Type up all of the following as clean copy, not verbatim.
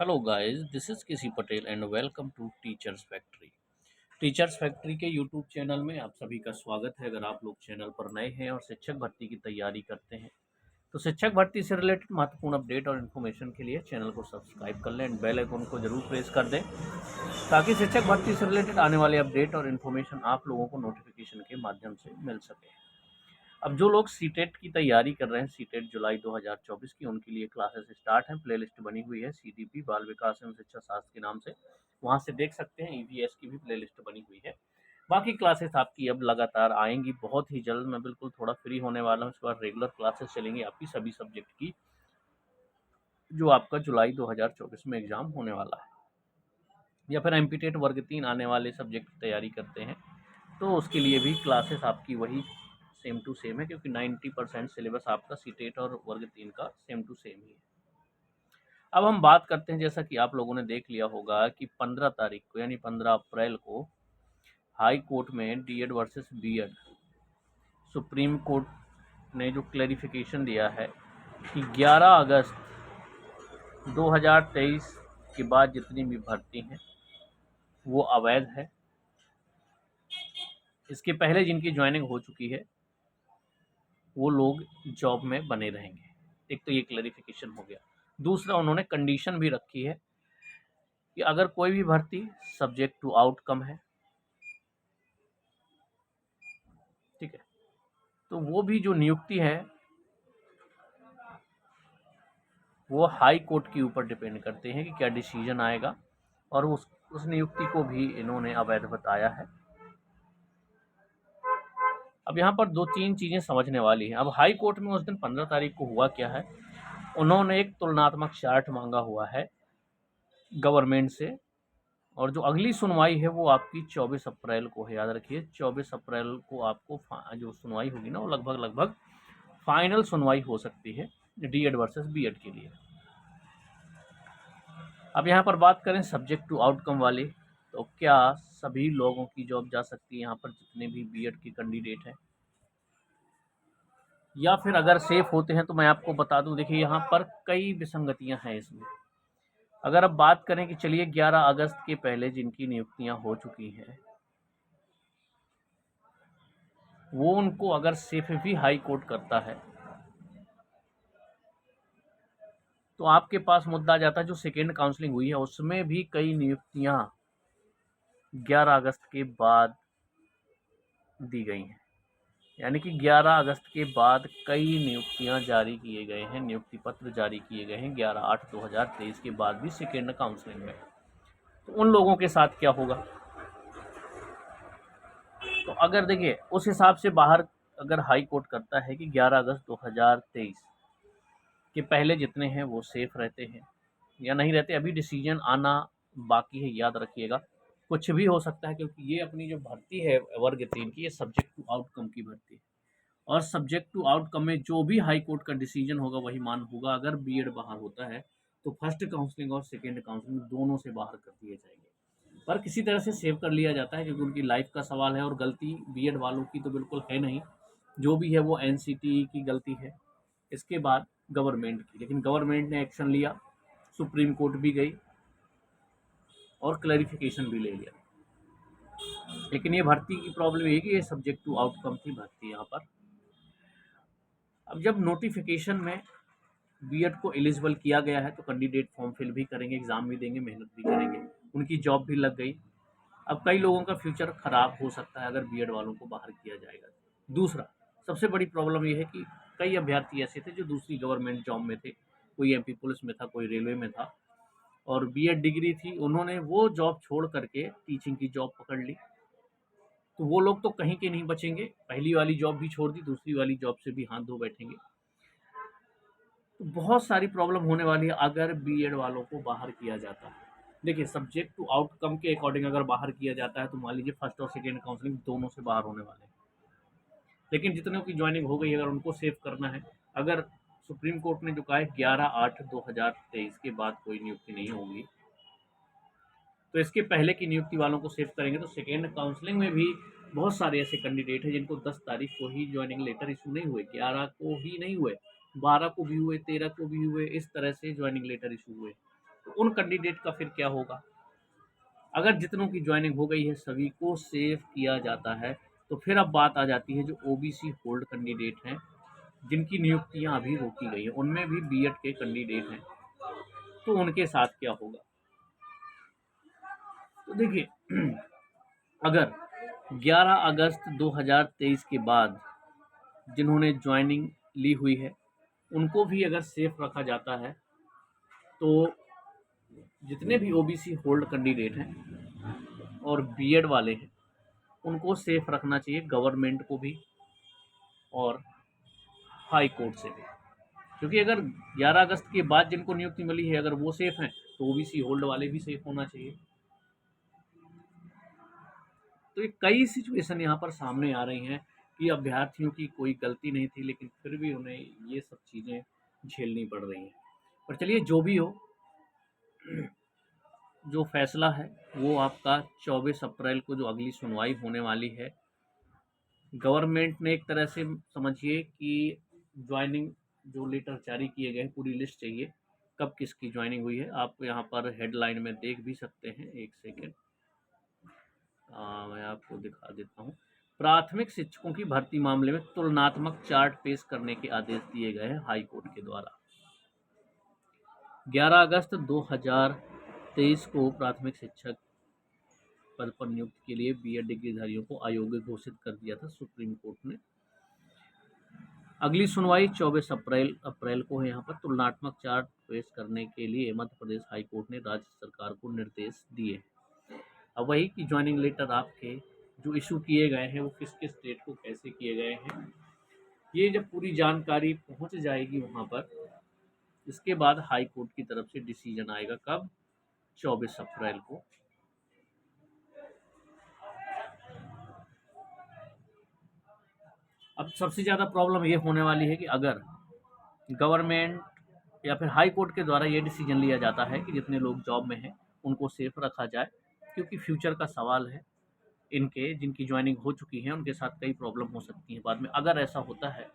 Hello guys, this is KC Patel and welcome to Teachers Factory. Teachers Factory के YouTube channel में आप सभी का स्वागत है। अगर आप लोग चैनल पर नए हैं और शिक्षक भर्ती की तैयारी करते हैं तो शिक्षक भर्ती से रिलेटेड महत्वपूर्ण अपडेट और इन्फॉर्मेशन के लिए चैनल को सब्सक्राइब कर लें एंड बेल आइकन को जरूर प्रेस कर दें ताकि शिक्षक भर्ती से रिलेटेड आने वाले अपडेट और इन्फॉर्मेशन आप लोगों को नोटिफिकेशन के माध्यम से मिल सके। अब जो लोग सीटेट की तैयारी कर रहे हैं, सीटेट जुलाई 2024 की, उनके लिए क्लासेस स्टार्ट हैं। प्लेलिस्ट बनी हुई है सीडीपी बाल विकास एवं शिक्षा शास्त्र के नाम से, वहां से देख सकते हैं। ईवीएस की भी प्लेलिस्ट बनी हुई है। बाकी क्लासेस आपकी अब लगातार आएंगी बहुत ही जल्द। मैं बिल्कुल थोड़ा फ्री होने वाला हूँ, इसके बाद रेगुलर क्लासेस चलेंगी आपकी सभी सब्जेक्ट की, जो आपका जुलाई 2024 में एग्जाम होने वाला है। या फिर एमपीटेट वर्ग 3 आने वाले सब्जेक्ट की तैयारी करते हैं तो उसके लिए भी क्लासेस आपकी वही सेम टू सेम है, क्योंकि 90% सिलेबस आपका सीटेट और वर्ग 3 का सेम टू सेम ही है। अब हम बात करते हैं, जैसा कि आप लोगों ने देख लिया होगा कि 15 तारीख को यानी 15 अप्रैल को हाई कोर्ट में DEd versus BEd Supreme Court ने जो क्लैरिफिकेशन दिया है कि 11 अगस्त 2023 के बाद जितनी भी भर्ती हैं वो अवैध है। इसके पहले जिनकी ज्वाइनिंग हो चुकी है वो लोग जॉब में बने रहेंगे। एक तो ये क्लैरिफिकेशन हो गया। दूसरा, उन्होंने कंडीशन भी रखी है कि अगर कोई भी भर्ती सब्जेक्ट टू आउटकम है, ठीक है, तो वो भी जो नियुक्ति है वो हाई कोर्ट के ऊपर डिपेंड करते हैं कि क्या डिसीजन आएगा, और उस नियुक्ति को भी इन्होंने अवैध बताया है। अब यहाँ पर दो तीन चीजें समझने वाली हैं। अब हाई कोर्ट में उस दिन 15 तारीख को हुआ क्या है, उन्होंने एक तुलनात्मक चार्ट मांगा हुआ है गवर्नमेंट से, और जो अगली सुनवाई है वो आपकी 24 अप्रैल को है। याद रखिए 24 अप्रैल को आपको जो सुनवाई होगी ना वो लगभग लगभग फाइनल सुनवाई हो सकती है डीएड वर्सेस बीएड के लिए। अब यहाँ पर बात करें सब्जेक्ट टू आउटकम वाले, तो क्या सभी लोगों की जॉब जा सकती है यहाँ पर जितने भी बीएड के कैंडिडेट हैं, या फिर अगर सेफ होते हैं? तो मैं आपको बता दूं, देखिए यहाँ पर कई विसंगतियां हैं इसमें। अगर अब बात करें कि चलिए 11 अगस्त के पहले जिनकी नियुक्तियां हो चुकी हैं वो उनको अगर सेफ भी हाई कोर्ट करता है तो आपके पास मुद्दा आ जाता है जो सेकेंड काउंसलिंग हुई है उसमें भी कई नियुक्तियां 11 अगस्त के बाद दी गई हैं। यानी कि 11 अगस्त के बाद कई नियुक्तियां जारी किए गए हैं, नियुक्ति पत्र जारी किए गए हैं 11/8/2023 के बाद भी सेकेंड काउंसलिंग में। तो उन लोगों के साथ क्या होगा? तो अगर देखिए उस हिसाब से बाहर अगर हाई कोर्ट करता है कि 11 अगस्त 2023 के पहले जितने हैं वो सेफ रहते हैं या नहीं रहते, अभी डिसीजन आना बाकी है। याद रखिएगा कुछ भी हो सकता है, क्योंकि ये अपनी जो भर्ती है वर्ग 3 की, ये सब्जेक्ट टू आउटकम की भर्ती है, और सब्जेक्ट टू आउटकम में जो भी हाई कोर्ट का डिसीजन होगा वही मान होगा। अगर बीएड बाहर होता है तो फर्स्ट काउंसलिंग और सेकेंड काउंसलिंग दोनों से बाहर कर दिए जाएंगे, पर किसी तरह से सेव कर लिया जाता है क्योंकि उनकी लाइफ का सवाल है, और गलती बीएड वालों की तो बिल्कुल है नहीं। जो भी है वो एनसीटी की गलती है, इसके बाद गवर्नमेंट की। लेकिन गवर्नमेंट ने एक्शन लिया, सुप्रीम कोर्ट भी गई और क्लैरिफिकेशन भी ले लिया। लेकिन ये भर्ती की प्रॉब्लम ये कि ये सब्जेक्ट टू आउटकम की भर्ती यहाँ पर। अब जब नोटिफिकेशन में बीएड को एलिजिबल किया गया है तो कैंडिडेट फॉर्म फिल भी करेंगे, एग्जाम भी देंगे, मेहनत भी करेंगे, उनकी जॉब भी लग गई। अब कई लोगों का फ्यूचर खराब हो सकता है अगर बीएड वालों को बाहर किया जाएगा। दूसरा, सबसे बड़ी प्रॉब्लम ये है कि कई अभ्यर्थी ऐसे थे जो दूसरी गवर्नमेंट जॉब में थे, कोई एमपी पुलिस में था, कोई रेलवे में था, और बीएड डिग्री थी, उन्होंने वो जॉब छोड़ करके टीचिंग की जॉब पकड़ ली। तो वो लोग तो कहीं के नहीं बचेंगे, पहली वाली जॉब भी छोड़ दी, दूसरी वाली जॉब से भी हाथ धो बैठेंगे। तो बहुत सारी प्रॉब्लम होने वाली है अगर बीएड वालों को बाहर किया जाता है। देखिए सब्जेक्ट टू आउटकम के अकॉर्डिंग अगर बाहर किया जाता है तो मान लीजिए फर्स्ट और सेकेंड काउंसलिंग दोनों से बाहर होने वाले हैं। लेकिन जितनों की ज्वाइनिंग हो गई अगर उनको सेव करना है, अगर सुप्रीम कोर्ट ने जो कहा है 11/8/2023 के बाद कोई नियुक्ति नहीं होगी, तो इसके पहले की नियुक्ति वालों को सेव करेंगे। तो सेकेंड काउंसलिंग में भी बहुत सारे ऐसे कैंडिडेट हैं जिनको 10 तारीख को ही ज्वाइनिंग लेटर इशू नहीं हुए, 11 को ही नहीं हुए, 12 को भी हुए, 13 को भी हुए, इस तरह से ज्वाइनिंग लेटर इशू हुए। तो उन कैंडिडेट का फिर क्या होगा? अगर जितनों की ज्वाइनिंग हो गई है सभी को सेव किया जाता है, तो फिर अब बात आ जाती है जो ओबीसी होल्ड कैंडिडेट हैं, जिनकी नियुक्तियां अभी रोकी गई हैं, उनमें भी बीएड के कैंडिडेट हैं, तो उनके साथ क्या होगा? तो देखिए अगर 11 अगस्त 2023 के बाद जिन्होंने ज्वाइनिंग ली हुई है उनको भी अगर सेफ रखा जाता है, तो जितने भी ओबीसी होल्ड कैंडिडेट हैं और बीएड वाले हैं उनको सेफ रखना चाहिए, गवर्नमेंट को भी और हाई कोर्ट से भी। क्योंकि अगर 11 अगस्त के बाद जिनको नियुक्ति मिली है अगर वो सेफ हैं तो ओबीसी होल्ड वाले भी सेफ होना चाहिए। तो ये कई सिचुएशन यहाँ पर सामने आ रही हैं कि अभ्यर्थियों की कोई गलती नहीं थी लेकिन फिर भी उन्हें ये सब चीज़ें झेलनी पड़ रही हैं। पर चलिए जो भी हो, जो फैसला है वो आपका 24 अप्रैल को जो अगली सुनवाई होने वाली है, गवर्नमेंट ने एक तरह से समझिए कि ज्वाइनिंग जो लेटर जारी किए गए हैं पूरी लिस्ट चाहिए कब किसकी ज्वाइनिंग हुई है। आप यहाँ पर हेडलाइन में देख भी सकते हैं, एक सेकेंड मैं आपको दिखा देता हूँ। प्राथमिक शिक्षकों की भर्ती मामले में तुलनात्मक चार्ट पेश करने के आदेश दिए गए हैं हाई कोर्ट के द्वारा। 11 अगस्त 2023 को प्राथमिक शिक्षक पद पर नियुक्ति के लिए बीएड डिग्रीधारियों को अयोग्य घोषित कर दिया था सुप्रीम कोर्ट ने। अगली सुनवाई 24 अप्रैल को है। यहाँ पर तुलनात्मक चार्ट पेश करने के लिए मध्य प्रदेश हाई कोर्ट ने राज्य सरकार को निर्देश दिए। अब वही कि ज्वाइनिंग लेटर आपके जो इशू किए गए हैं वो किस किस डेट को कैसे किए गए हैं, ये जब पूरी जानकारी पहुंच जाएगी वहां पर, इसके बाद हाई कोर्ट की तरफ से डिसीजन आएगा कब? 24 अप्रैल को। अब सबसे ज़्यादा प्रॉब्लम ये होने वाली है कि अगर गवर्नमेंट या फिर हाई कोर्ट के द्वारा ये डिसीजन लिया जाता है कि जितने लोग जॉब में हैं उनको सेफ रखा जाए, क्योंकि फ्यूचर का सवाल है, इनके जिनकी ज्वाइनिंग हो चुकी है उनके साथ कई प्रॉब्लम हो सकती है बाद में। अगर ऐसा होता है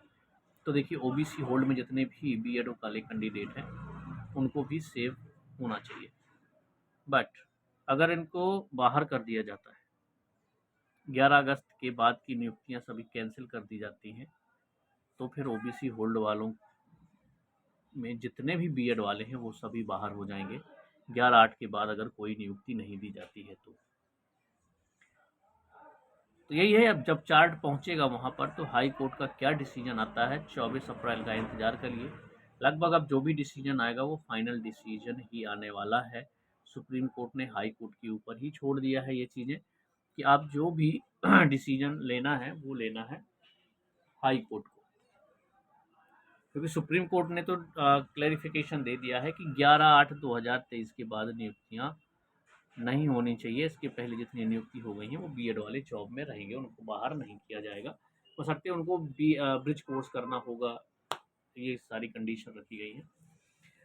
तो देखिए ओबीसी होल्ड में जितने भी बीएड वाले कैंडिडेट हैं उनको भी सेव होना चाहिए। बट अगर इनको बाहर कर दिया जाता है, 11 अगस्त के बाद की नियुक्तियां सभी कैंसिल कर दी जाती हैं, तो फिर ओबीसी होल्ड वालों में जितने भी बीएड वाले हैं वो सभी बाहर हो जाएंगे 11/8 के बाद अगर कोई नियुक्ति नहीं दी जाती है तो यही है। अब जब चार्ट पहुंचेगा वहां पर तो हाई कोर्ट का क्या डिसीजन आता है 24 अप्रैल का इंतजार करिए। लगभग अब जो भी डिसीजन आएगा वो फाइनल डिसीजन ही आने वाला है। सुप्रीम कोर्ट ने हाई कोर्ट के ऊपर ही छोड़ दिया है ये चीज़ें कि आप जो भी डिसीजन लेना है वो लेना है हाई कोर्ट को, क्योंकि सुप्रीम कोर्ट ने तो क्लैरिफिकेशन दे दिया है कि 11/8/2023 के बाद नियुक्तियां नहीं होनी चाहिए। इसके पहले जितनी नियुक्ति हो गई हैं वो बीएड वाले जॉब में रहेंगे, उनको बाहर नहीं किया जाएगा। हो सकते हैं उनको ब्रिज कोर्स करना होगा, ये सारी कंडीशन रखी गई है।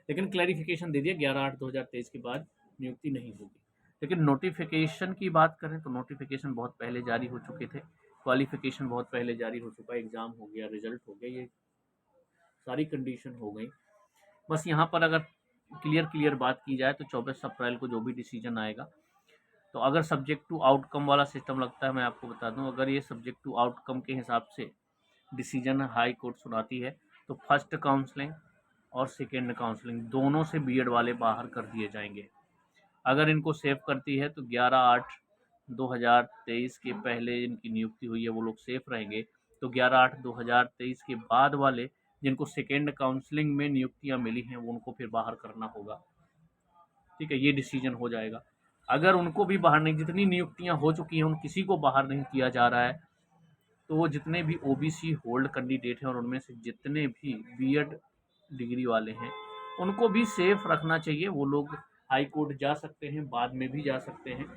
लेकिन क्लैरिफिकेशन दे दिया 11/8/2023 के बाद नियुक्ति नहीं होगी। लेकिन नोटिफिकेशन की बात करें तो नोटिफिकेशन बहुत पहले जारी हो चुके थे, क्वालिफिकेशन बहुत पहले जारी हो चुका है, एग्ज़ाम हो गया, रिजल्ट हो गया, ये सारी कंडीशन हो गई। बस यहाँ पर अगर क्लियर बात की जाए तो 24 अप्रैल को जो भी डिसीजन आएगा, तो अगर सब्जेक्ट टू आउटकम वाला सिस्टम लगता है, मैं आपको बता दूं, अगर ये सब्जेक्ट टू आउटकम के हिसाब से डिसीजन हाई कोर्ट सुनाती है तो फर्स्ट काउंसलिंग और सेकेंड काउंसलिंग दोनों से बीएड वाले बाहर कर दिए जाएंगे। अगर इनको सेव करती है तो 11/8/2023 के पहले जिनकी नियुक्ति हुई है वो लोग सेफ रहेंगे, तो 11/8/2023 के बाद वाले जिनको सेकेंड काउंसलिंग में नियुक्तियां मिली हैं वो उनको फिर बाहर करना होगा। ठीक है, ये डिसीजन हो जाएगा। अगर उनको भी बाहर नहीं, जितनी नियुक्तियां हो चुकी हैं उन किसी को बाहर नहीं किया जा रहा है, तो वो जितने भी ओबीसी होल्ड कैंडिडेट हैं और उनमें से जितने भी बीएड डिग्री वाले हैं उनको भी सेफ रखना चाहिए। वो लोग हाई कोर्ट जा सकते हैं, बाद में भी जा सकते हैं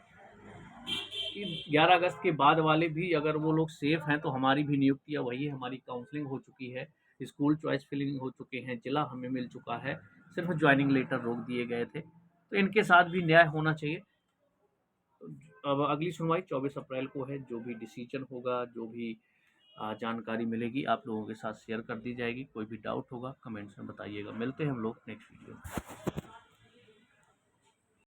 कि 11 अगस्त के बाद वाले भी अगर वो लोग सेफ हैं तो हमारी भी नियुक्तियाँ वही है, हमारी काउंसलिंग हो चुकी है, स्कूल चॉइस फिलिंग हो चुके हैं, जिला हमें मिल चुका है, सिर्फ ज्वाइनिंग लेटर रोक दिए गए थे, तो इनके साथ भी न्याय होना चाहिए। अब अगली सुनवाई 24 अप्रैल को है। जो भी डिसीजन होगा, जो भी जानकारी मिलेगी आप लोगों के साथ शेयर कर दी जाएगी। कोई भी डाउट होगा कमेंट्स में बताइएगा। मिलते हैं हम लोग नेक्स्ट वीडियो में।